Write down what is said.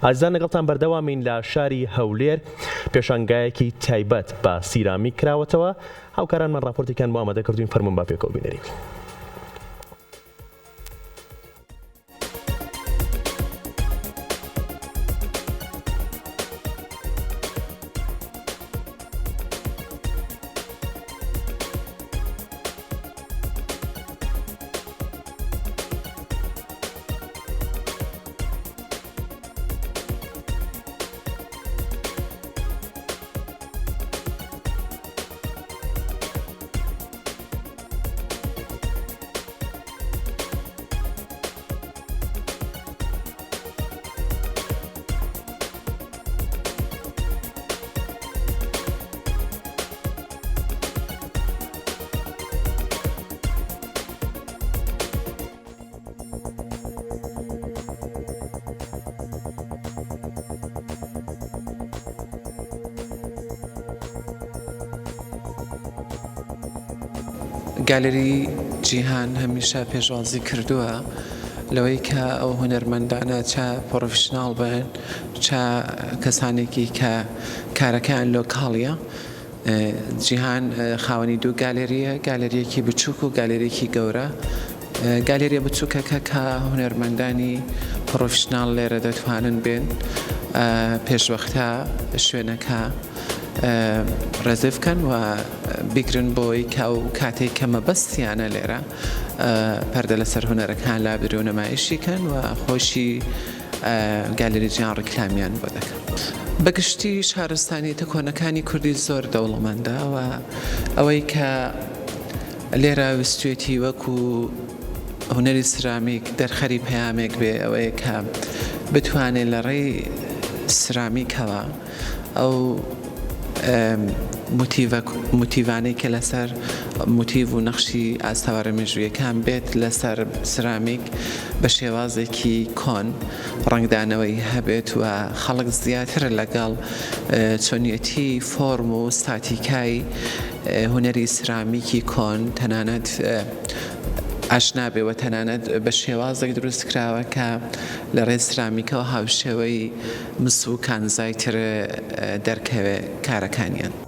ئازیزان لەگەڵتان بەردەوامین لە شاری هەولێر پێشانگایەکی تایبەت بە سیرامیک کراوەتەوە. هاوکارانمان راپۆرتێکیان بۆ ئامادە کردوین، فەرموون با پێکەوە بینەرین. گالری جیهان هەمیشە پێشوازی کردووە لەوەی کە ئەو هونەرمەندانە چا پرۆفشناڵ بن چا کەسانێکی کە کارەکەیان لۆکاڵیە. جیهان خاوەنی دوو گالریە، گالریەکی بچووک و گالریەکی گەورە. گالریە بچووکەکە کە هونەرمەندانی پرۆفشناڵ لێرە دەتوانن بێن پێشوەختە شوێنەکە ڕێزێ بکەن و بیگرن بۆی کە ئەو کاتێک کە مەبەستیانە لێرە پەردە لەسەر هونەرەکان لا بر و نەمایشیکەن و خۆشی گالری جیهان ڕیکلامیان بۆ دەکەن. بەگشتی شارستانیەتە کۆنەکانی کوردی زۆر دەوڵەمەندە و ئەوەی کە لێرە وستوێتی وەکو هونەری سرامیک دەرخەری پەیامێک بێ، ئەوەیە کە بتوانێت لە ڕێی سرامیکەوە ئەو موتیڤانەی کە لەسەر موتیڤ و نەخشی ئاستەوارە مێژوویەکان بێت لەسەر سرامیک بە شێوازێکی کۆن ڕەنگدانەوەی هەبێت و خەڵک زیاتر لەگەڵ چۆنیەتی فۆرم و ستاتیکای هونەری سرامیکی کۆن تەنانەت ئاشنا بێ و تەنانەت بە شێوازێک دروست کراوە کە لە ڕێی سرامیکەوە هاوشێوەی مس و کانزایتر دەرکەوێ کارەکانیان.